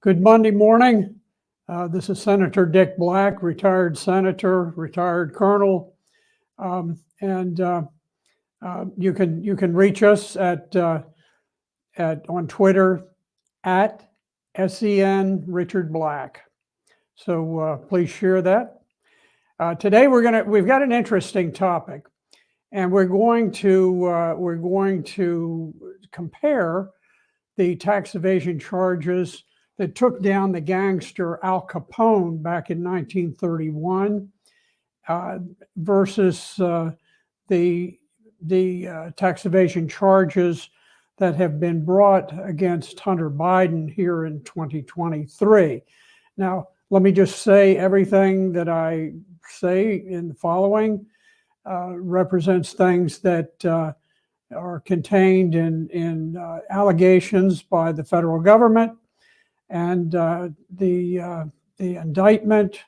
Good Monday morning. This is Senator Dick Black, retired senator, retired colonel, and you can reach us at on Twitter at SEN Richard Black. So please share that. Today we've got an interesting topic, and we're going to compare the tax evasion charges that took down the gangster Al Capone back in 1931 versus the tax evasion charges that have been brought against Hunter Biden here in 2023. Now, let me just say everything that I say in the following represents things that are contained in allegations by the federal government and the indictment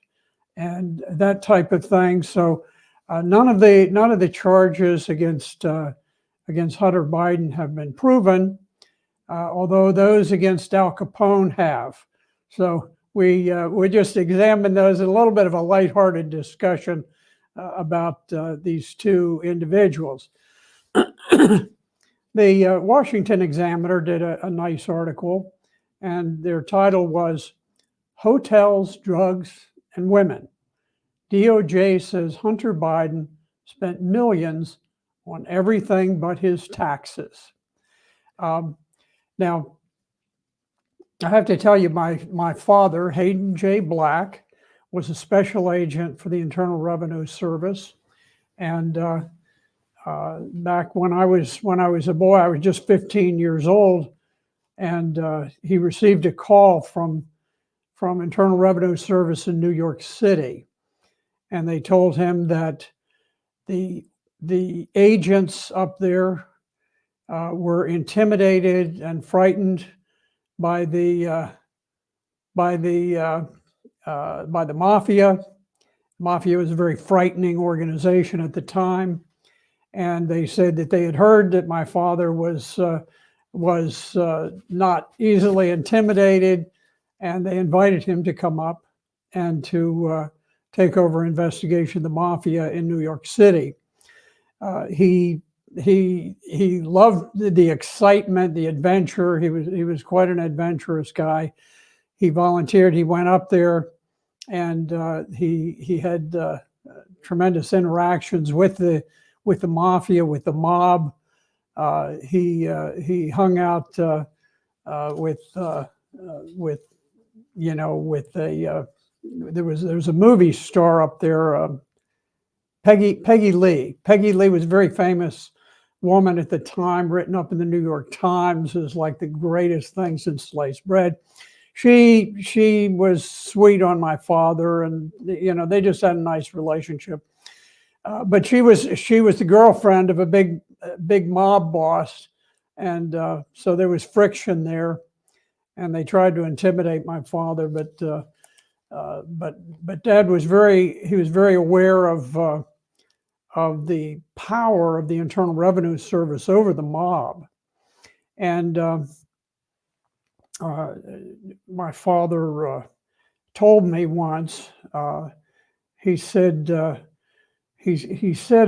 and that type of thing. So none of the charges against Hunter Biden have been proven, although those against Al Capone have. So we just examined those in a little bit of a lighthearted discussion about these two individuals. The Washington Examiner did a nice article, and their title was "Hotels, Drugs, and Women. DOJ says Hunter Biden spent millions on everything but his taxes." Now, I have to tell you, my father, Hayden J. Black, was a special agent for the Internal Revenue Service, and back when I was a boy, I was just 15 years old, and he received a call from Internal Revenue Service in New York City, and they told him that the agents up there were intimidated and frightened by the mafia. Mafia was a very frightening organization at the time, and they said that they had heard that my father was not easily intimidated, and they invited him to come up and to take over investigation of the mafia in New York City. He loved the excitement, the adventure. He was quite an adventurous guy. He volunteered. He went up there, and he had tremendous interactions with the mafia, with the mob. He hung out with there was a movie star up there, Peggy Lee. Peggy Lee was a very famous woman at the time, written up in the New York Times as like the greatest thing since sliced bread. She was sweet on my father, and they just had a nice relationship. But she was the girlfriend of a big mob boss, and so there was friction there, and they tried to intimidate my father. But Dad was very aware of the power of the Internal Revenue Service over the mob, and my father told me once. He said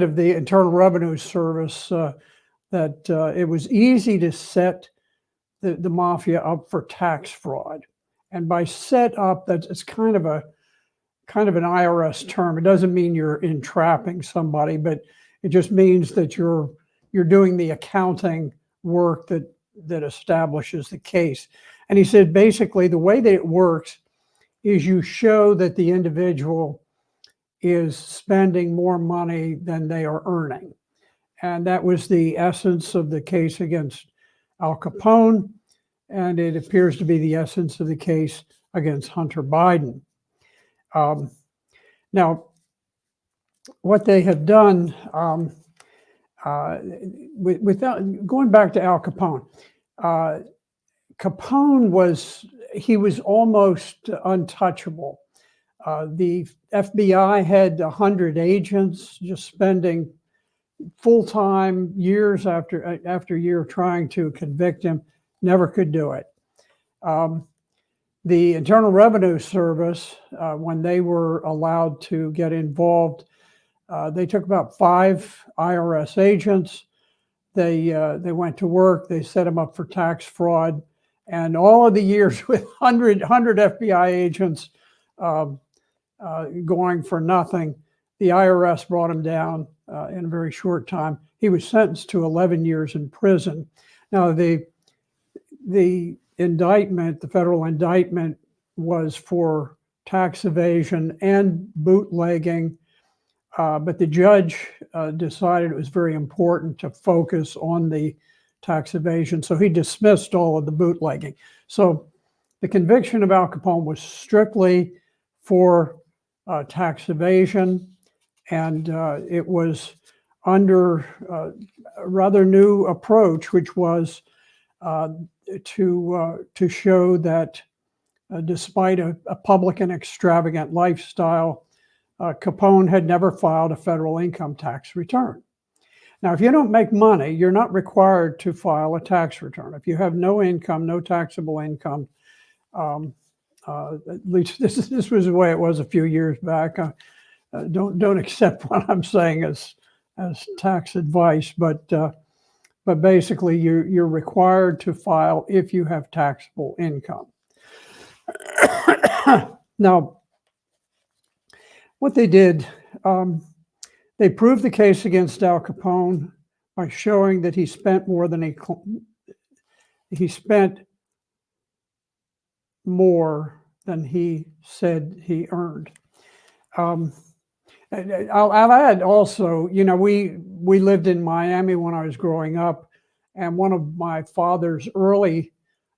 of the Internal Revenue Service that it was easy to set the mafia up for tax fraud. And by set up, it's kind of an IRS term. It doesn't mean you're entrapping somebody, but it just means that you're doing the accounting work that establishes the case. And he said basically the way that it works is you show that the individual is spending more money than they are earning. And that was the essence of the case against Al Capone, and it appears to be the essence of the case against Hunter Biden. Now, what they have done, without going back to Al Capone, Capone was almost untouchable. The FBI had 100 agents just spending full-time years after year trying to convict him, never could do it. The Internal Revenue Service, when they were allowed to get involved, they took about 5 IRS agents. They went to work. They set them up for tax fraud, and all of the years with 100 FBI agents going for nothing, the IRS brought him down in a very short time. He was sentenced to 11 years in prison. Now, the indictment, the federal indictment, was for tax evasion and bootlegging, but the judge decided it was very important to focus on the tax evasion, so he dismissed all of the bootlegging. So the conviction of Al Capone was strictly for tax evasion, and it was under a rather new approach, which was to show that despite a public and extravagant lifestyle, Capone had never filed a federal income tax return. Now, if you don't make money, you're not required to file a tax return. If you have no income, no taxable income, at least this was the way it was a few years back. Don't accept what I'm saying as tax advice, but basically you're required to file if you have taxable income. Now, what they did, they proved the case against Al Capone by showing that he spent more than he said he earned. I'll add also, you know, we lived in Miami when I was growing up, and one of my father's early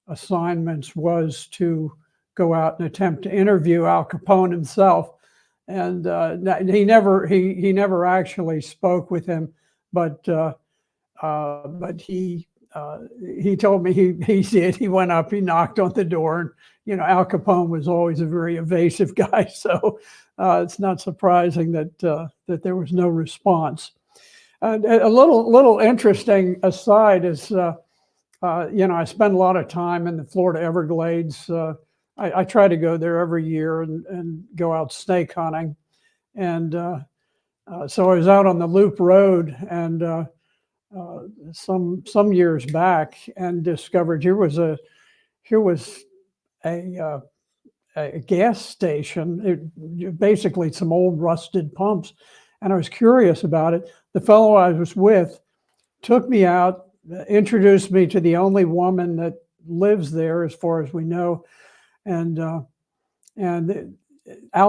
assignments was to go out and attempt to interview Al Capone himself. And he never actually spoke with him, but he told me he did. He went up, he knocked on the door, and you know, Al Capone was always a very evasive guy, so it's not surprising that there was no response. A little interesting aside is, you know, I spend a lot of time in the Florida Everglades. I try to go there every year and go out snake hunting. And so I was out on the Loop Road and some years back and discovered here was a gas station, basically some old rusted pumps. And I was curious about it. The fellow I was with took me out, introduced me to the only woman that lives there as far as we know. And Al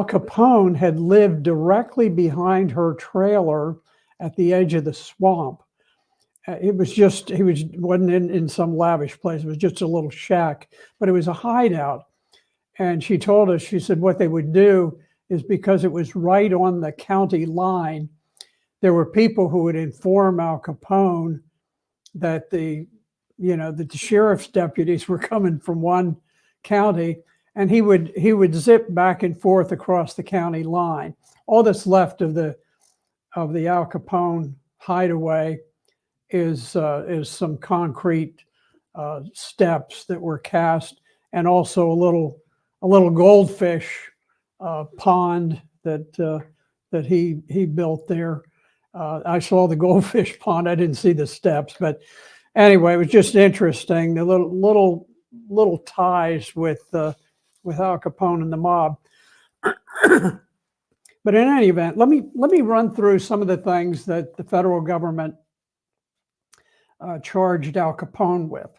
Capone had lived directly behind her trailer at the edge of the swamp. It was just, wasn't in some lavish place. It was just a little shack, but it was a hideout. And she told us, she said, what they would do is because it was right on the county line, there were people who would inform Al Capone that the sheriff's deputies were coming from one county, and he would zip back and forth across the county line. All that's left of the Al Capone hideaway is some concrete steps that were cast, and also a little goldfish pond that he built there. I saw the goldfish pond. I didn't see the steps, but anyway, it was just interesting, the little ties with Al Capone and the mob. But in any event, let me run through some of the things that the federal government charged Al Capone with.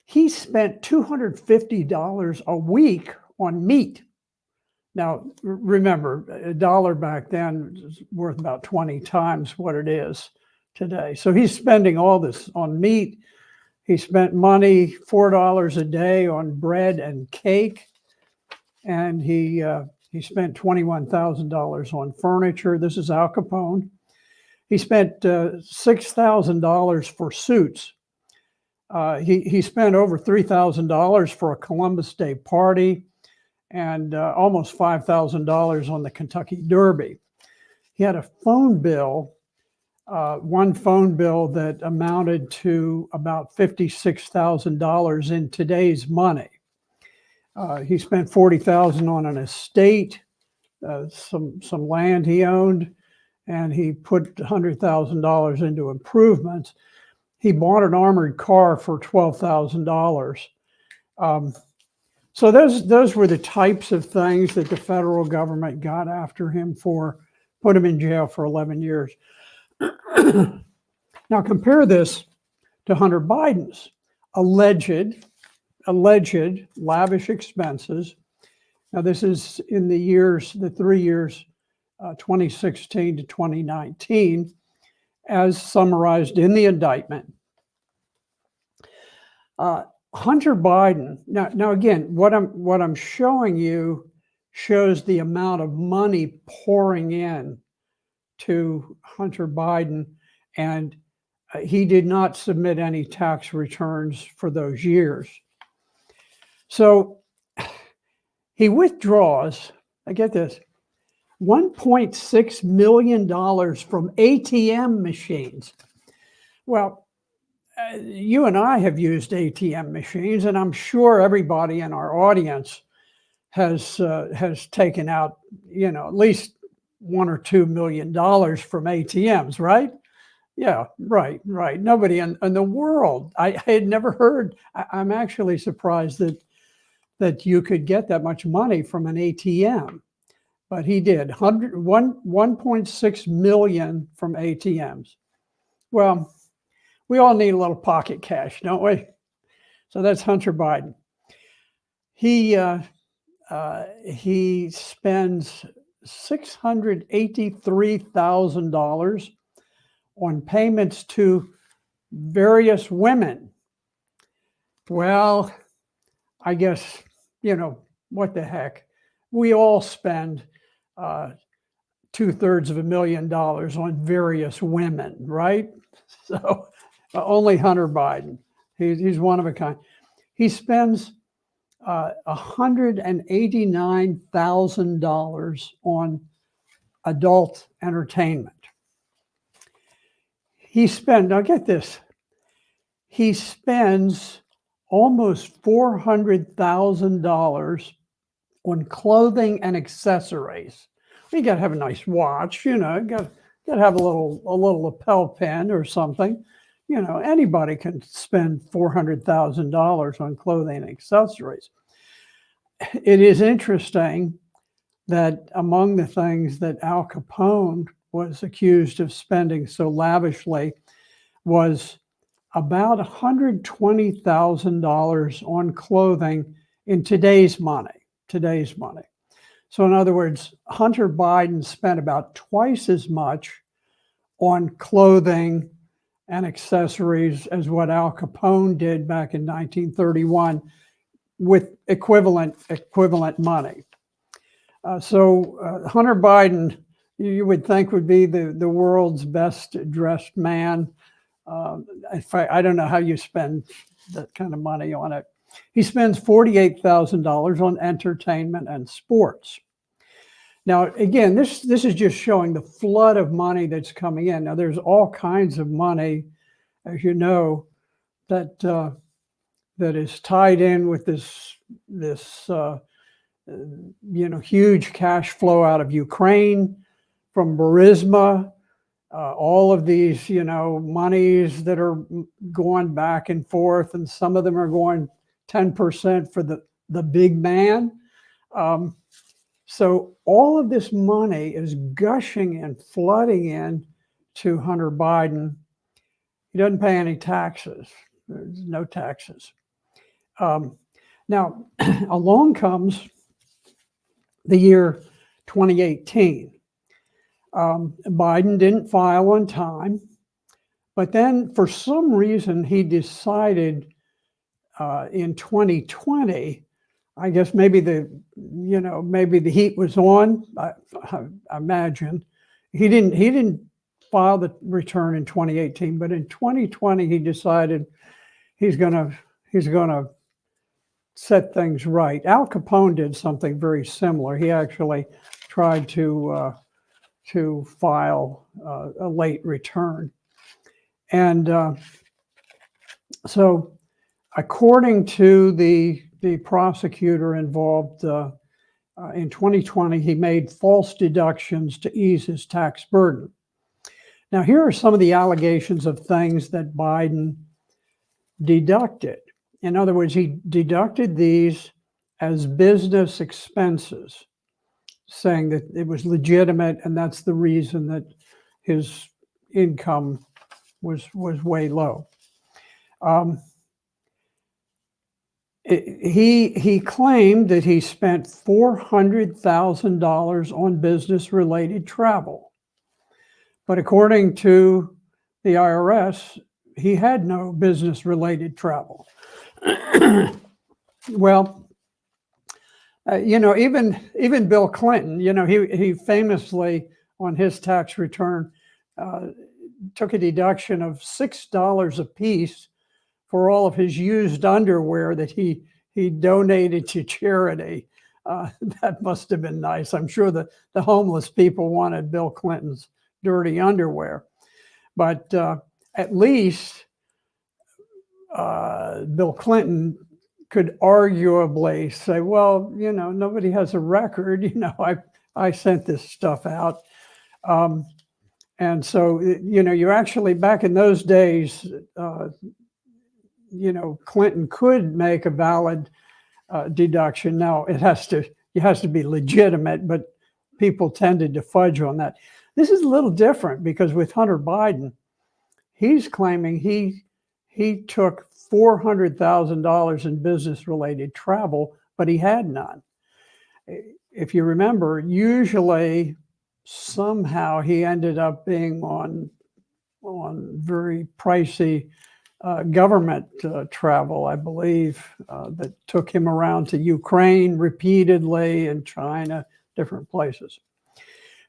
He spent $250 a week on meat. Now, remember, $1 back then was worth about 20 times what it is today. So he's spending all this on meat. He spent money, $4 a day on bread and cake. And he spent $21,000 on furniture. This is Al Capone. He spent $6,000 for suits. He spent over $3,000 for a Columbus Day party, and almost $5,000 on the Kentucky Derby. He had a phone bill, one phone bill that amounted to about $56,000 in today's money. He spent $40,000 on an estate, some land he owned, and he put $100,000 into improvements. He bought an armored car for $12,000. So those were the types of things that the federal government got after him for, put him in jail for 11 years. Now compare this to Hunter Biden's alleged lavish expenses. Now this is in the 3 years, 2016 to 2019, as summarized in the indictment. Hunter Biden. Now again, what I'm showing you shows the amount of money pouring in to Hunter Biden, and he did not submit any tax returns for those years. So he withdraws, I get this, $1.6 million from ATM machines. Well, you and I have used ATM machines, and I'm sure everybody in our audience has taken out, at least $1 or $2 million from ATMs, right? Yeah, right. Nobody in the world. I had never heard. I'm actually surprised that you could get that much money from an ATM, but he did. 1.6 million from ATMs. Well, we all need a little pocket cash, don't we? So that's Hunter Biden. He spends $683,000 on payments to various women. Well, I guess, what the heck? We all spend $250,000 on various women, right? So only Hunter Biden. He's one of a kind. He spends $189,000 on adult entertainment. Now get this, he spends almost $400,000 on clothing and accessories. You got to have a nice watch, got to have a little lapel pin or something. Anybody can spend $400,000 on clothing and accessories. It is interesting that among the things that Al Capone was accused of spending so lavishly was about $120,000 on clothing in today's money. So in other words, Hunter Biden spent about twice as much on clothing and accessories as what Al Capone did back in 1931 with equivalent money. So Hunter Biden, you would think would be the world's best dressed man. I don't know how you spend that kind of money on it. He spends $48,000 on entertainment and sports. Now, again, this is just showing the flood of money that's coming in. Now, there's all kinds of money, as you know, that is tied in with this huge cash flow out of Ukraine from Burisma. All of these, monies that are going back and forth, and some of them are going 10% for the big man. So all of this money is gushing and flooding in to Hunter Biden. He doesn't pay any taxes. There's no taxes. Now, along comes the year 2018. Biden didn't file on time, but then for some reason he decided in 2020, I guess maybe the heat was on. I imagine he didn't file the return in 2018, but in 2020 he decided he's gonna set things right. Al Capone did something very similar. He actually tried to file a late return, and so according to the the prosecutor involved in 2020, he made false deductions to ease his tax burden. Now, here are some of the allegations of things that Biden deducted. In other words, he deducted these as business expenses, saying that it was legitimate, and that's the reason that his income was way low. He claimed that he spent $400,000 on business-related travel. But according to the IRS, he had no business-related travel. Well, even Bill Clinton, he famously on his tax return took a deduction of $6 a piece for all of his used underwear that he donated to charity. That must have been nice. I'm sure the homeless people wanted Bill Clinton's dirty underwear. But at least Bill Clinton could arguably say, well, nobody has a record. I sent this stuff out. And so, you actually, back in those days, Clinton could make a valid deduction. Now, it has to be legitimate, but people tended to fudge on that. This is a little different because with Hunter Biden, he's claiming he took $400,000 in business-related travel, but he had none. If you remember, usually somehow he ended up being on very pricey government travel, I believe, that took him around to Ukraine repeatedly and China, different places.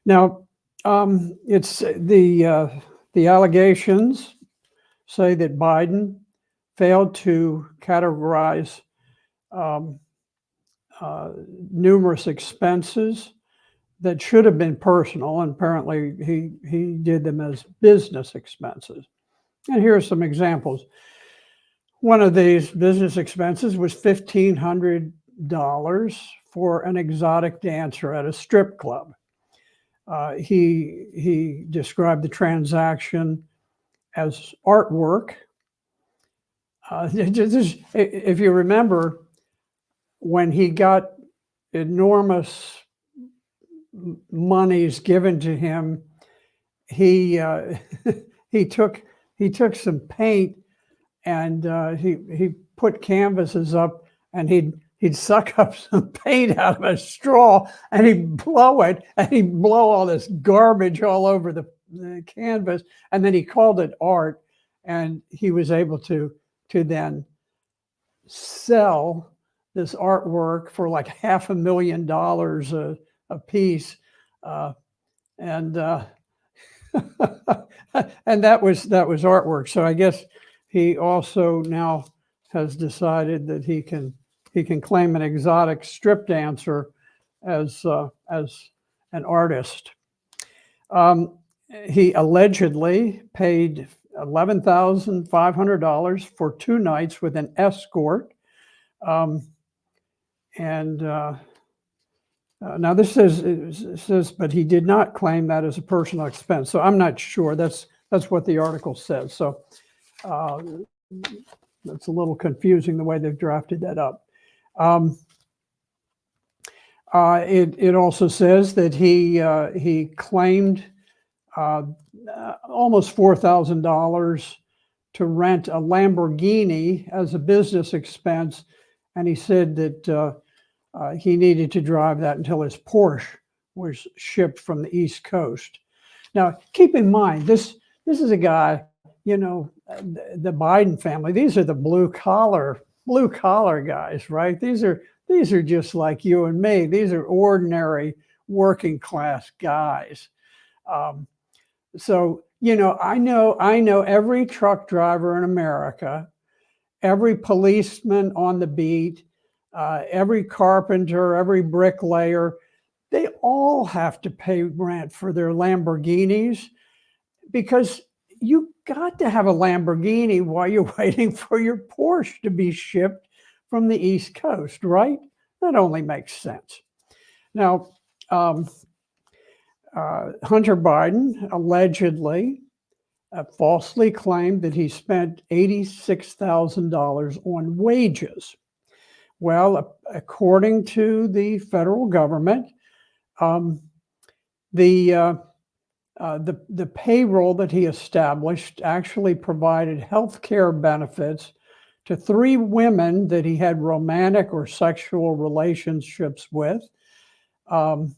Now, it's the allegations say that Biden failed to categorize numerous expenses that should have been personal, and apparently he did them as business expenses. And here are some examples. One of these business expenses was $1,500 for an exotic dancer at a strip club. He described the transaction as artwork. If you remember, when he got enormous monies given to him, he took some paint and he put canvases up, and he'd suck up some paint out of a straw and he'd blow it, and he'd blow all this garbage all over the canvas, and then he called it art, and he was able to then sell this artwork for like $500,000 a piece, and and that was artwork. So I guess he also now has decided that he can claim an exotic strip dancer as an artist. He allegedly paid $11,500 for 2 nights with an escort. Now this says, but he did not claim that as a personal expense. So I'm not sure. That's what the article says. So that's a little confusing the way they've drafted that up. It also says that he claimed almost $4,000 to rent a Lamborghini as a business expense, and he said that he needed to drive that until his Porsche was shipped from the East Coast. Now, keep in mind, this is a guy, the Biden family. These are the blue collar guys, right? These are just like you and me. These are ordinary working class guys. So I know every truck driver in America, every policeman on the beat, every carpenter, every bricklayer. They all have to pay rent for their Lamborghinis, because you got to have a Lamborghini while you're waiting for your Porsche to be shipped from the East Coast, right? That only makes sense. Now, Hunter Biden allegedly falsely claimed that he spent $86,000 on wages. Well, according to the federal government, the payroll that he established actually provided health care benefits to 3 women that he had romantic or sexual relationships with. Now,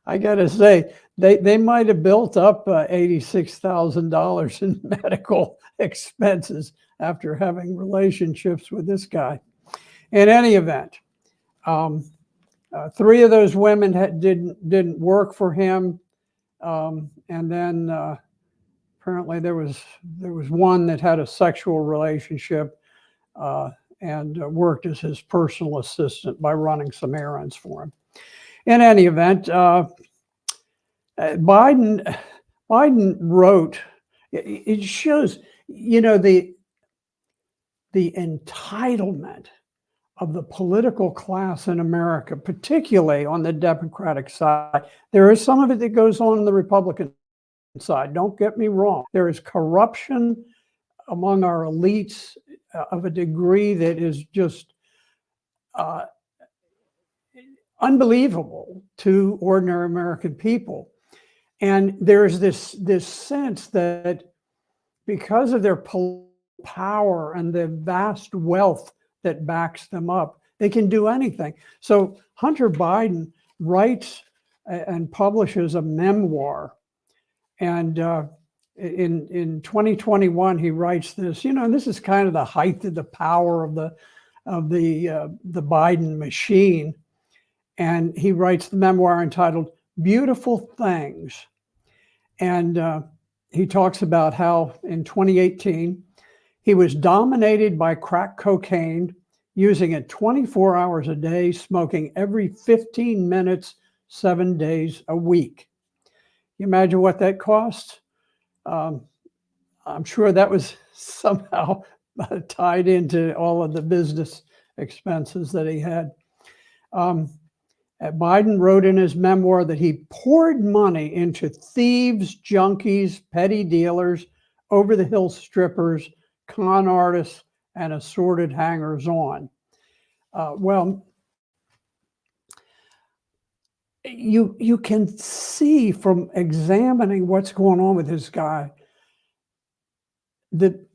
I got to say, they might have built up $86,000 in medical expenses after having relationships with this guy. In any event, 3 of those women didn't work for him, and then apparently there was one that had a sexual relationship and worked as his personal assistant by running some errands for him. In any event, Biden wrote. It shows, the entitlement of the political class in America, particularly on the Democratic side. There is some of it that goes on the Republican side. Don't get me wrong. There is corruption among our elites of a degree that is just unbelievable to ordinary American people. And there's this sense that because of their power and the vast wealth that backs them up, they can do anything. So Hunter Biden writes and publishes a memoir. And in 2021, he writes this. This is kind of the height of the power of the Biden machine. And he writes the memoir entitled "Beautiful Things." And he talks about how in 2018, he was dominated by crack cocaine, using it 24 hours a day, smoking every 15 minutes, 7 days a week. You imagine what that cost? I'm sure that was somehow tied into all of the business expenses that he had. Biden wrote in his memoir that he poured money into thieves, junkies, petty dealers, over-the-hill strippers, con artists, and assorted hangers-on. Well, you can see from examining what's going on with this guy that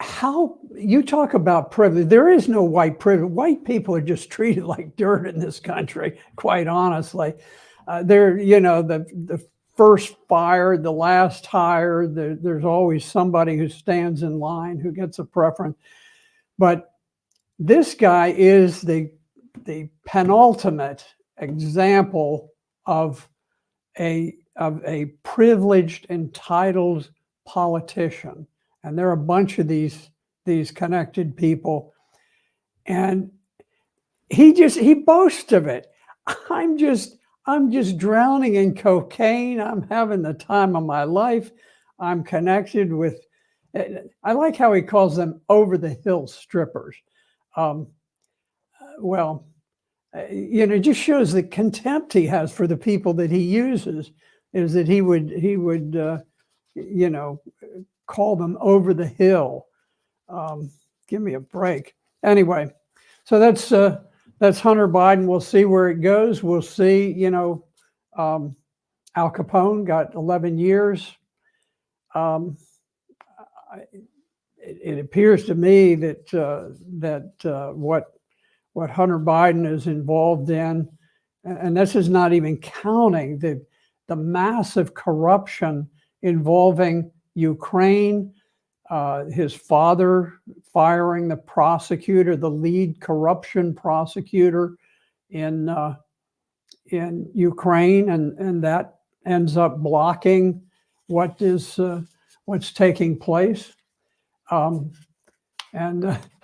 how you talk about privilege. There is no white privilege. White people are just treated like dirt in this country, quite honestly. They're, the first fired, the last hired. There's always somebody who stands in line who gets a preference. But this guy is the penultimate example of a privileged, entitled politician. And there are a bunch of these connected people. And he boasts of it. I'm just drowning in cocaine. I'm having the time of my life. I'm connected with, I like how he calls them over-the-hill strippers. It just shows the contempt he has for the people that he uses, is that he would call them over the hill. Give me a break. Anyway, so that's Hunter Biden. We'll see where it goes. We'll see. Al Capone got 11 years. It appears to me that what Hunter Biden is involved in, and this is not even counting the massive corruption involving Ukraine, his father firing the prosecutor, the lead corruption prosecutor in Ukraine, and that ends up blocking what's taking place. And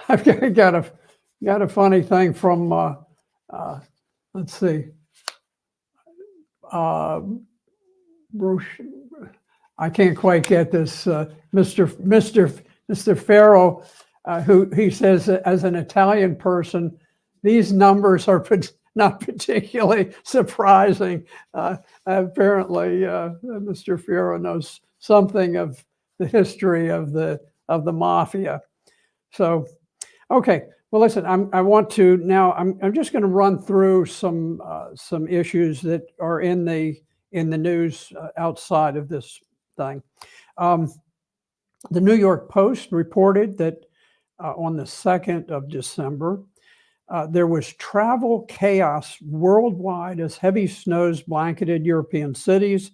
I've got a funny thing from let's see, I can't quite get this. Mr. Farrow who he says, as an Italian person, these numbers are not particularly surprising. Apparently, Mr. Fierro knows something of the history of the mafia. So, okay. Well, listen. I want to now. I'm just going to run through some issues that are in the news outside of this thing. The New York Post reported that on the 2nd of December, there was travel chaos worldwide as heavy snows blanketed European cities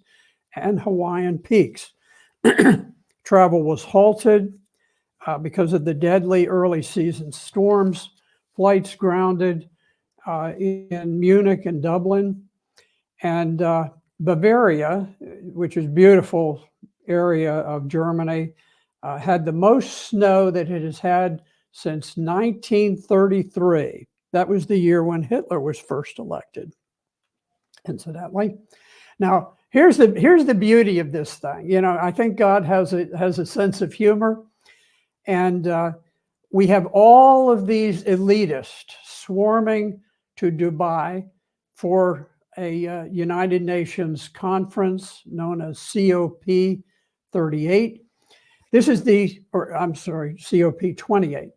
and Hawaiian peaks. Travel was halted because of the deadly early season storms. Flights grounded in Munich and Dublin. And Bavaria, which is a beautiful area of Germany, had the most snow that it has had since 1933. That was the year when Hitler was first elected, incidentally. Now, here's the beauty of this thing. You know, I think God has a sense of humor, and we have all of these elitists swarming to Dubai for a United Nations conference known as COP38. This is COP28.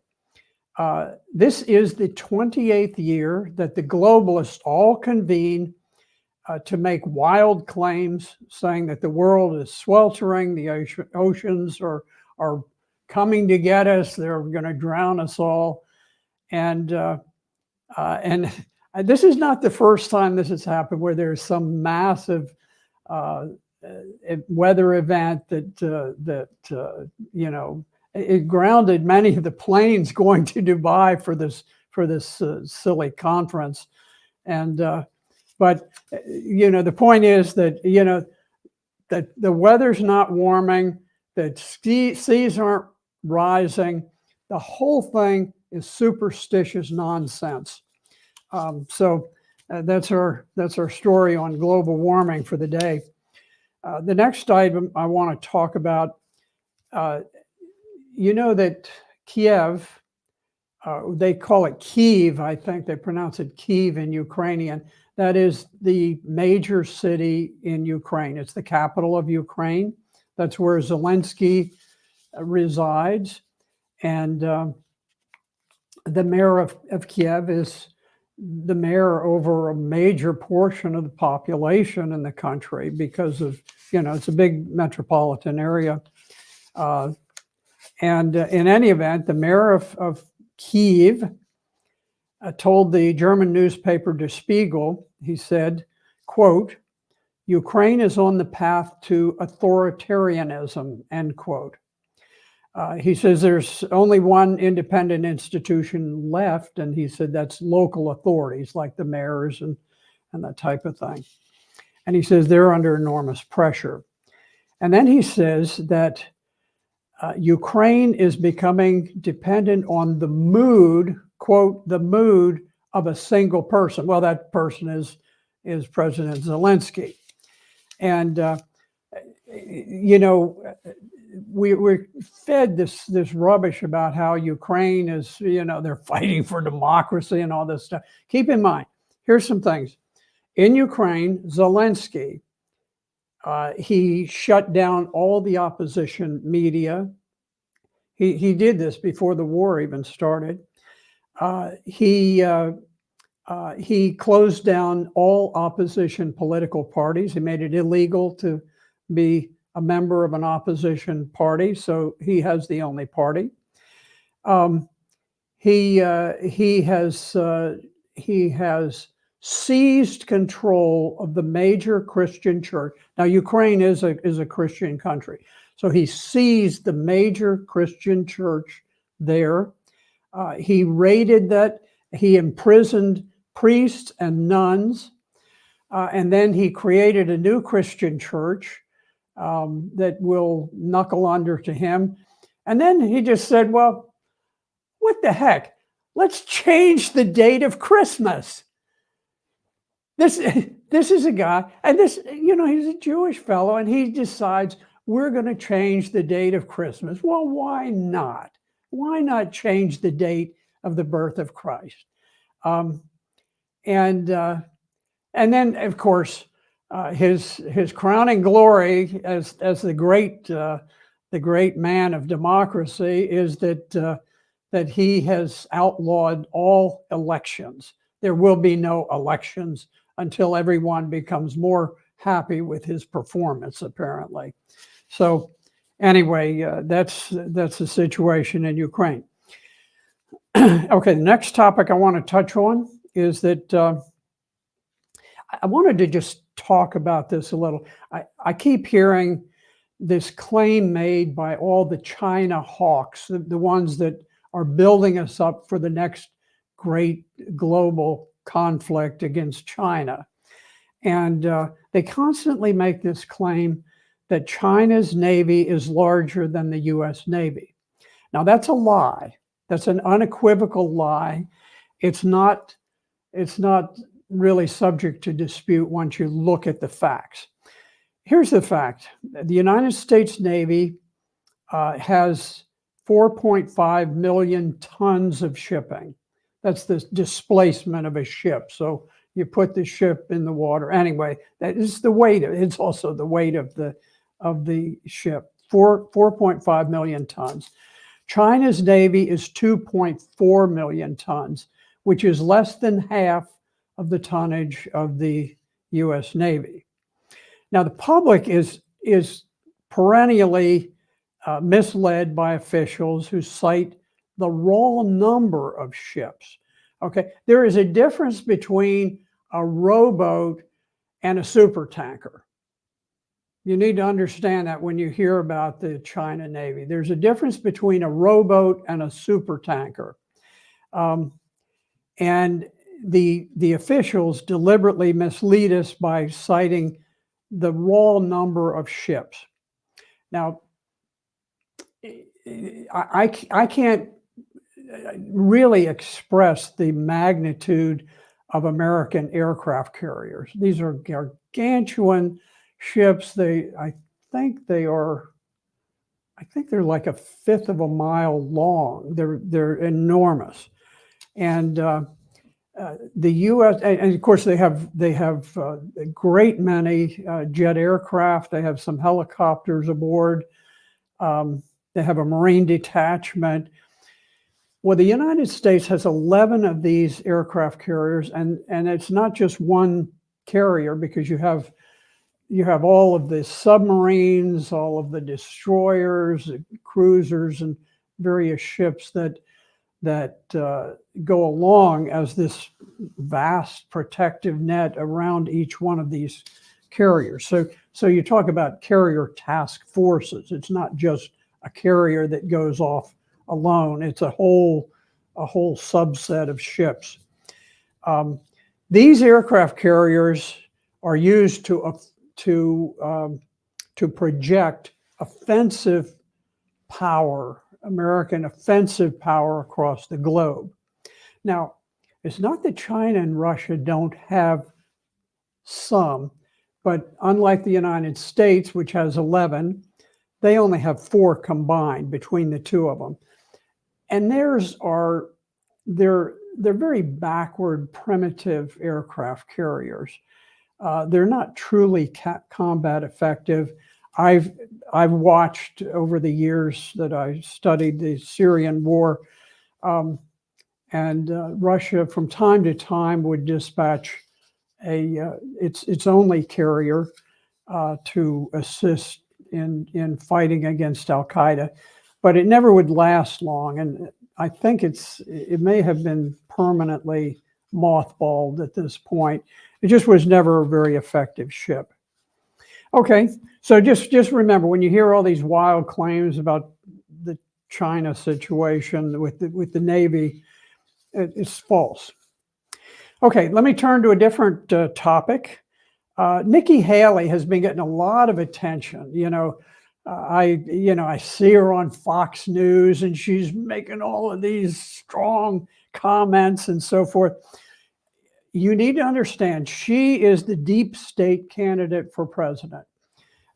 This is the 28th year that the globalists all convene to make wild claims, saying that the world is sweltering, the oceans are coming to get us, they're going to drown us all, and this is not the first time this has happened, where there's some massive weather event that you know, it grounded many of the planes going to Dubai for this silly conference. And but you know, the point is that, you know, that the weather's not warming, that seas aren't rising. The whole thing is superstitious nonsense. So that's our story on global warming for the day. The next item I want to talk about, you know that Kiev, they call it Kyiv, I think they pronounce it Kyiv in Ukrainian. That is the major city in Ukraine. It's the capital of Ukraine. That's where Zelensky resides. And the mayor of Kiev is the mayor over a major portion of the population in the country because of, you know, it's a big metropolitan area. And in any event, the mayor of Kyiv told the German newspaper Der Spiegel, he said, quote, "Ukraine is on the path to authoritarianism," end quote. He says there's only one independent institution left, and he said that's local authorities like the mayors and that type of thing. And he says they're under enormous pressure. And then he says that Ukraine is becoming dependent on the mood, quote, the mood of a single person. Well, that person is President Zelensky. And, you know, we're fed this rubbish about how Ukraine is, you know, they're fighting for democracy and all this stuff. Keep in mind, here's some things. In Ukraine, Zelensky, he shut down all the opposition media. He did this before the war even started. He closed down all opposition political parties. He made it illegal to be a member of an opposition party, so he has the only party. He has seized control of the major Christian church. Now, Ukraine is a Christian country, so he seized the major Christian church there. He raided that. He imprisoned priests and nuns, and then he created a new Christian church that will knuckle under to him. And then he just said, well, what the heck? Let's change the date of Christmas. This is a guy, and this, you know, he's a Jewish fellow, and he decides we're going to change the date of Christmas. Well, why not? why not change the date of the birth of Christ? Um, and then, of course, his crowning glory as the great man of democracy is that he has outlawed all elections. There will be no elections until everyone becomes more happy with his performance, apparently. So anyway, that's the situation in Ukraine. Okay, the next topic I want to touch on is that I wanted to just talk about this a little. I keep hearing this claim made by all the China hawks, the ones that are building us up for the next great global conflict against China. And they constantly make this claim that China's Navy is larger than the US Navy. Now, that's a lie. That's an unequivocal lie. It's not really subject to dispute once you look at the facts. Here's the fact. The United States Navy has 4.5 million tons of shipping. That's the displacement of a ship. So you put the ship in the water. Anyway, that is the weight. It's also the weight of the ship. 4.5 million tons. China's Navy is 2.4 million tons, which is less than half of the tonnage of the US Navy. Now, the public is perennially misled by officials who cite the raw number of ships. Okay, there is a difference between a rowboat and a supertanker. You need to understand that when you hear about the China Navy. There's a difference between a rowboat and a supertanker. And the officials deliberately mislead us by citing the raw number of ships. Now, I can't really express the magnitude of American aircraft carriers. These are gargantuan ships. I think they're like a fifth of a mile long. They're enormous, and the U.S. and of course they have a great many jet aircraft. They have some helicopters aboard. They have a Marine detachment. Well, the United States has 11 of these aircraft carriers, and it's not just one carrier, because you have all of the submarines, all of the destroyers, cruisers, and various ships that go along as this vast protective net around each one of these carriers. So you talk about carrier task forces. It's not just a carrier that goes off alone. It's a whole subset of ships. These aircraft carriers are used to project offensive power, American offensive power across the globe. Now, it's not that China and Russia don't have some, but unlike the United States, which has 11, they only have 4 combined between the two of them. And they're very backward, primitive aircraft carriers. They're not truly combat effective. I've watched over the years that I studied the Syrian war, and Russia from time to time would dispatch its only carrier to assist in fighting against Al Qaeda, but it never would last long. And I think it may have been permanently mothballed at this point. It just was never a very effective ship. Okay, so just remember, when you hear all these wild claims about the China situation with the Navy, it's false. Okay, let me turn to a different topic. Nikki Haley has been getting a lot of attention. I see her on Fox News, and she's making all of these strong comments and so forth. You need to understand, she is the deep state candidate for president.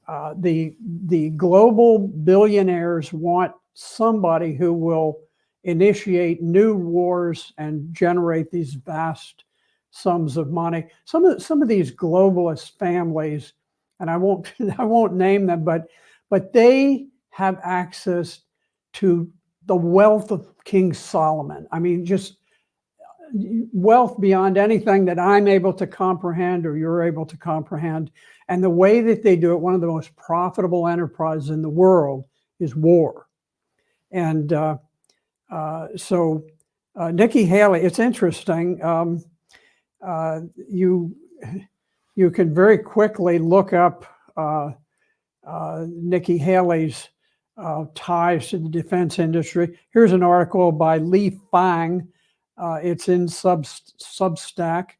The global billionaires want somebody who will initiate new wars and generate these vast sums of money. Some of these globalist families, and I won't name them, but they have access to the wealth of King Solomon. I mean, just wealth beyond anything that I'm able to comprehend or you're able to comprehend. And the way that they do it, one of the most profitable enterprises in the world is war. And so Nikki Haley, it's interesting. You can very quickly look up Nikki Haley's ties to the defense industry. Here's an article by Li Fang. It's in Substack,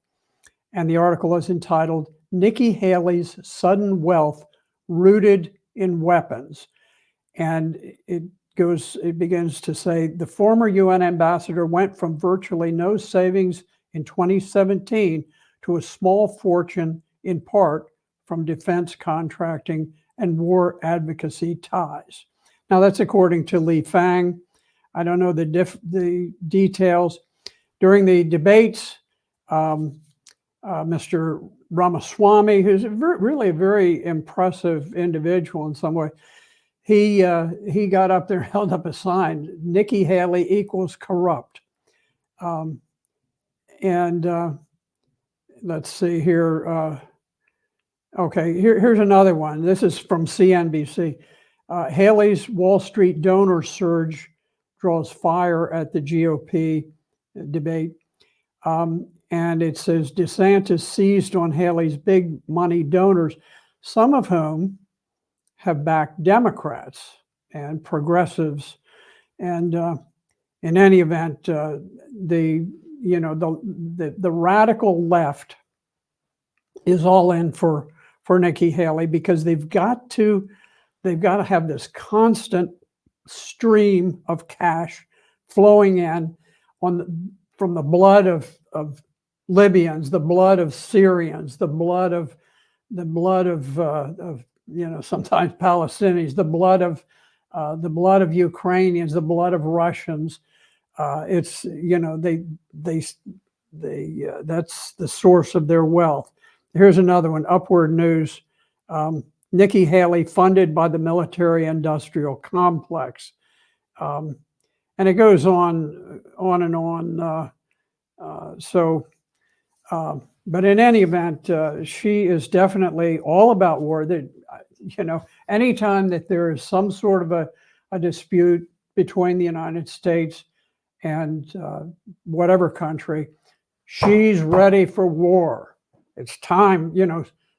and the article is entitled "Nikki Haley's Sudden Wealth Rooted in Weapons." And it begins to say, the former UN ambassador went from virtually no savings in 2017 to a small fortune, in part from defense contracting and war advocacy ties. Now, that's according to Li Fang. I don't know the details. During the debates, Mr. Ramaswamy, who's really a very impressive individual in some way, he got up there, held up a sign, "Nikki Haley equals corrupt." Let's see here. Okay, here's another one. This is from CNBC. Haley's Wall Street donor surge draws fire at the GOP debate. And it says DeSantis seized on Haley's big money donors, some of whom have backed Democrats and progressives. And in any event, the radical left is all in for Nikki Haley, because they've got to have this constant stream of cash flowing in from the blood of Libyans, the blood of Syrians, the blood of sometimes Palestinians, the blood of Ukrainians, the blood of Russians. It's that's the source of their wealth. Here's another one, Upward News. Nikki Haley funded by the military-industrial complex. And it goes on and on. But in any event, she is definitely all about war. Anytime that there is some sort of a dispute between the United States and whatever country, she's ready for war. It's time,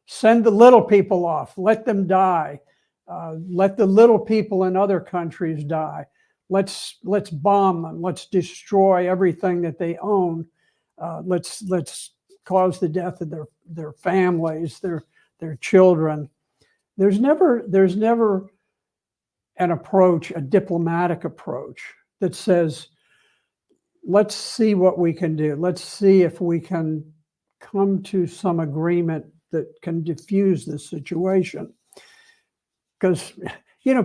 send the little people off, let them die. Let the little people in other countries die. Let's bomb them. Let's destroy everything that they own. Let's cause the death of their families, their children. There's never an approach, a diplomatic approach that says, let's see what we can do. Let's see if we can come to some agreement that can diffuse this situation. Because,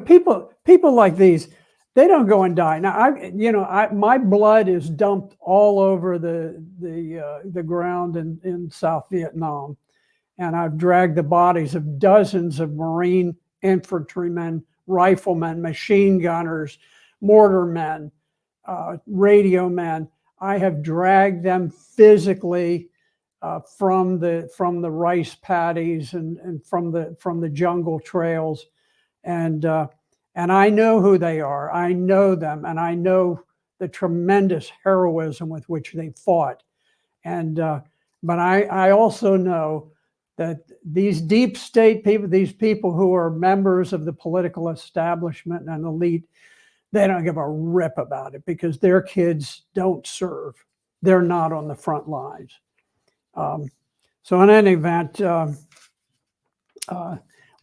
people like these, they don't go and die. Now, my blood is dumped all over the ground in South Vietnam, and I've dragged the bodies of dozens of Marine infantrymen, riflemen, machine gunners, mortar men, radio men. I have dragged them physically from the rice paddies and from the jungle trails, and I know who they are. I know them, and I know the tremendous heroism with which they fought. But I also know that these deep state people, these people who are members of the political establishment and elite, they don't give a rip about it, because their kids don't serve. They're not on the front lines. So in any event,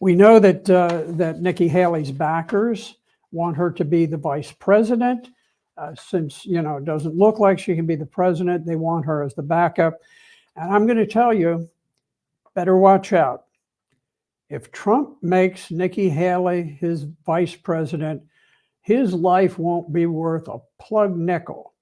we know that Nikki Haley's backers want her to be the vice president. Since it doesn't look like she can be the president, they want her as the backup. And I'm going to tell you, better watch out. If Trump makes Nikki Haley his vice president, his life won't be worth a plug nickel.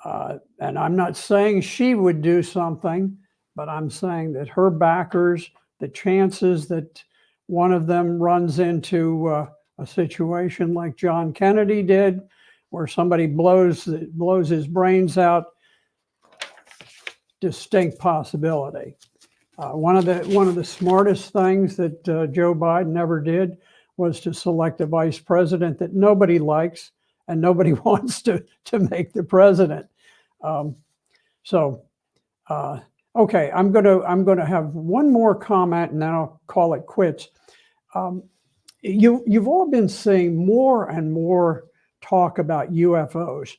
And I'm not saying she would do something, but I'm saying that her backers, the chances that one of them runs into a situation like John Kennedy did, where somebody blows his brains out, distinct possibility. One of the smartest things that Joe Biden ever did was to select a vice president that nobody likes and nobody wants to make the president. Okay, I'm gonna have one more comment and then I'll call it quits. You've all been seeing more and more talk about UFOs.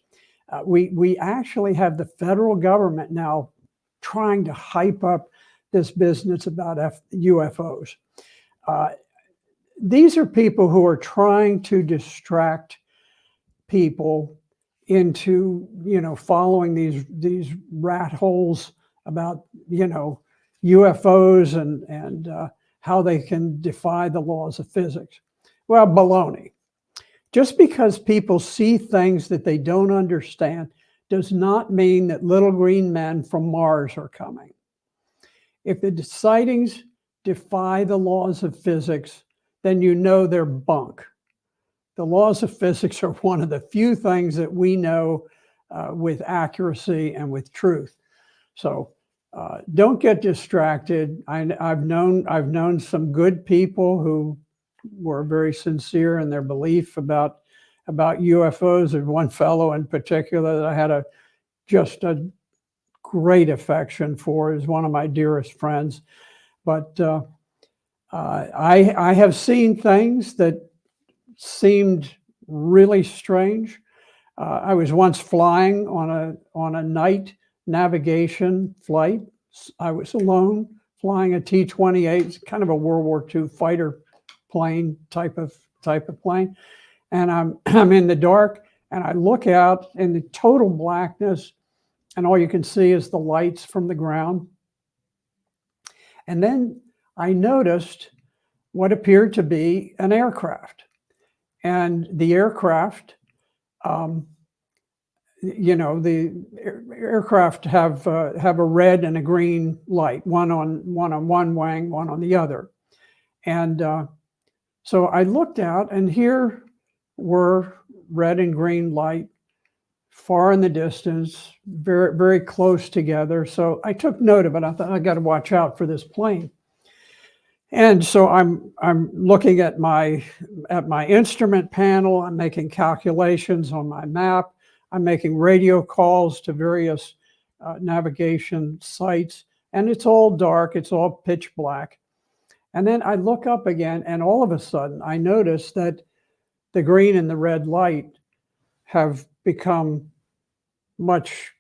We actually have the federal government now trying to hype up this business about UFOs. These are people who are trying to distract people into, following these rat holes about, UFOs and how they can defy the laws of physics. Well, baloney. Just because people see things that they don't understand does not mean that little green men from Mars are coming. If the sightings defy the laws of physics, then they're bunk. The laws of physics are one of the few things that we know with accuracy and with truth. So don't get distracted. I've known some good people who were very sincere in their belief about UFOs. And one fellow in particular that I had just a great affection for, is one of my dearest friends. But I have seen things that seemed really strange. I was once flying on a night navigation flight. I was alone flying a T-28, kind of a World War II fighter plane type of plane, and I'm in the dark, and I look out in the total blackness, and all you can see is the lights from the ground. And then I noticed what appeared to be an aircraft. And the aircraft, the aircraft have a red and a green light, one on one wing, one on the other. And so I looked out, and here were red and green light far in the distance, very, very close together. So I took note of it. I thought, I got to watch out for this plane. And so I'm looking at my instrument panel. I'm making calculations on my map. I'm making radio calls to various navigation sites, and it's all dark. It's all pitch black. And then I look up again, and all of a sudden I notice that the green and the red light have become much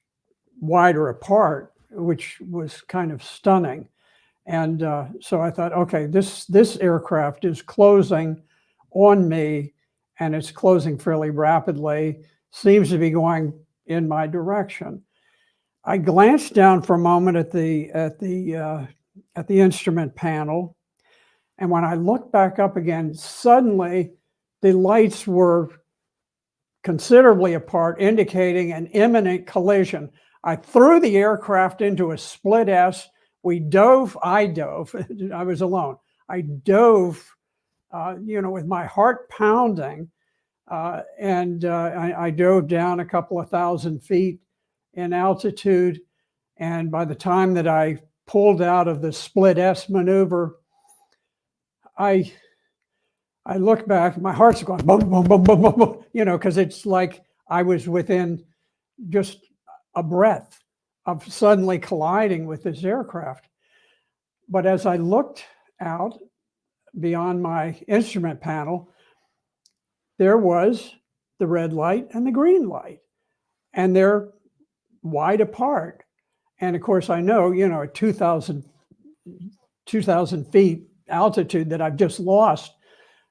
wider apart, which was kind of stunning. And so I thought, okay, this aircraft is closing on me, and it's closing fairly rapidly, seems to be going in my direction. I glanced down for a moment at the instrument panel, and when I looked back up again, suddenly the lights were considerably apart, indicating an imminent collision. I threw the aircraft into a split S. I dove, I was alone. I dove, with my heart pounding, and I dove down a couple of thousand feet in altitude. And by the time that I pulled out of the split S maneuver, I look back, my heart's going boom, boom, boom, boom, boom, boom, because it's like I was within just a breath of suddenly colliding with this aircraft. But as I looked out beyond my instrument panel, there was the red light and the green light, and they're wide apart. And of course, I know, at 2,000 feet altitude that I've just lost,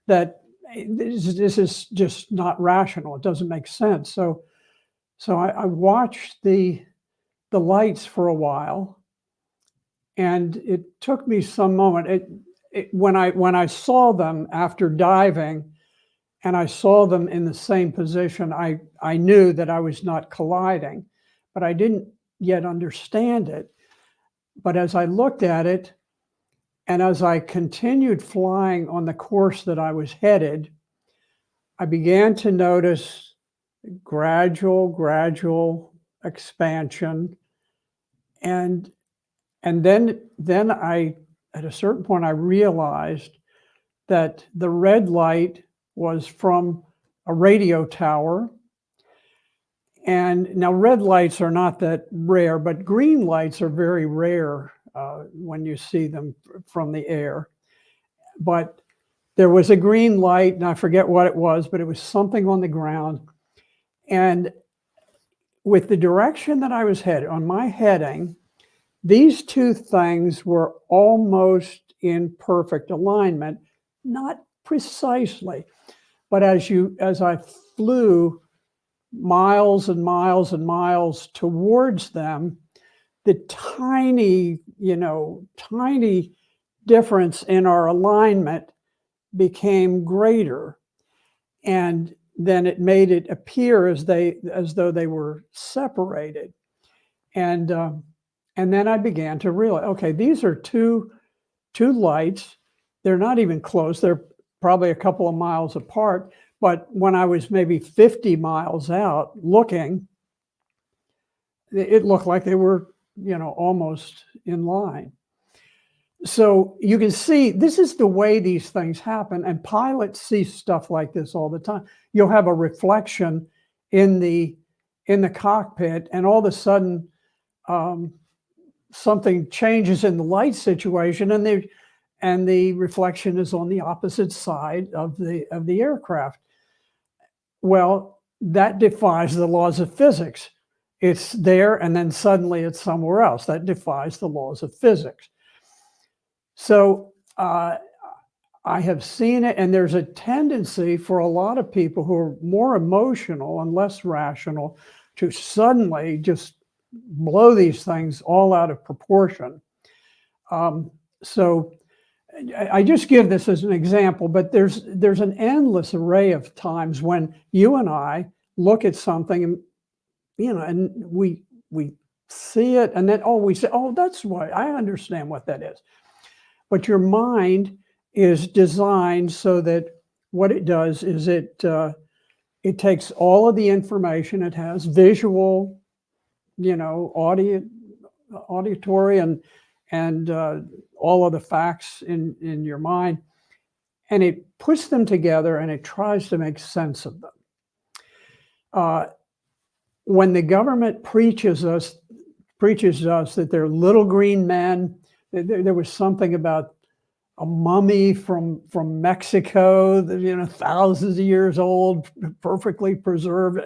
that this is just not rational. It doesn't make sense. So I watched the lights for a while, and it took me some moment. When I saw them after diving and I saw them in the same position, I knew that I was not colliding, but I didn't yet understand it. But as I looked at it, and as I continued flying on the course that I was headed, I began to notice gradual expansion. And then I, at a certain point, I realized that the red light was from a radio tower. And now red lights are not that rare, but green lights are very rare when you see them from the air. But there was a green light, and I forget what it was, but it was something on the ground. And with the direction that I was headed, on my heading, these two things were almost in perfect alignment, not precisely, but as I flew miles and miles and miles towards them, the tiny difference in our alignment became greater. And then it made it appear as though they were separated. And then I began to realize, okay, these are two lights. They're not even close. They're probably a couple of miles apart. But when I was maybe 50 miles out looking, it looked like they were, almost in line. So you can see this is the way these things happen, and pilots see stuff like this all the time. You'll have a reflection in the cockpit, and all of a sudden something changes in the light situation, and the reflection is on the opposite side of the aircraft. Well, that defies the laws of physics. It's there, and then suddenly it's somewhere else. That defies the laws of physics. So I have seen it, and there's a tendency for a lot of people who are more emotional and less rational to suddenly just blow these things all out of proportion. So I just give this as an example, but there's an endless array of times when you and I look at something, and and we see it, and then we say, oh, that's why I understand what that is. But your mind is designed so that what it does is it takes all of the information it has, visual, auditory, and all of the facts in your mind, and it puts them together and it tries to make sense of them. When the government preaches us that they're little green men, there was something about a mummy from Mexico, thousands of years old, perfectly preserved.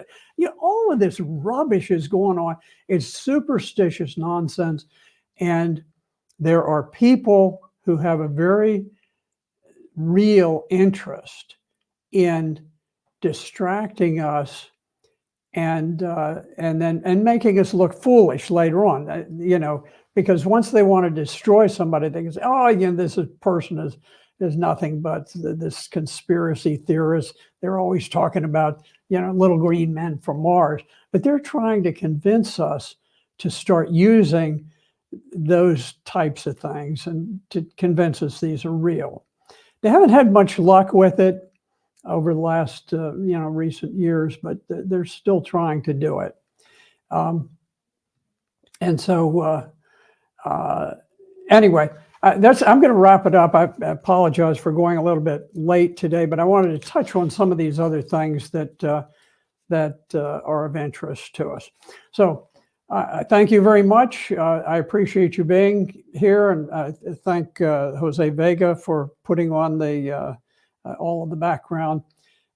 All of this rubbish is going on. It's superstitious nonsense. And there are people who have a very real interest in distracting us and making us look foolish later on, because once they want to destroy somebody, they can say, oh, again, this person is nothing but this conspiracy theorist. They're always talking about, little green men from Mars, but they're trying to convince us to start using those types of things and to convince us these are real. They haven't had much luck with it over the last, recent years, but they're still trying to do it. And so, anyway, I'm going to wrap it up. I apologize for going a little bit late today, but I wanted to touch on some of these other things that are of interest to us. So thank you very much. I appreciate you being here, and I thank Jose Vega for putting on all of the background.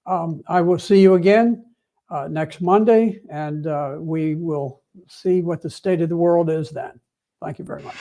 I will see you again next Monday, and we will see what the state of the world is then. Thank you very much.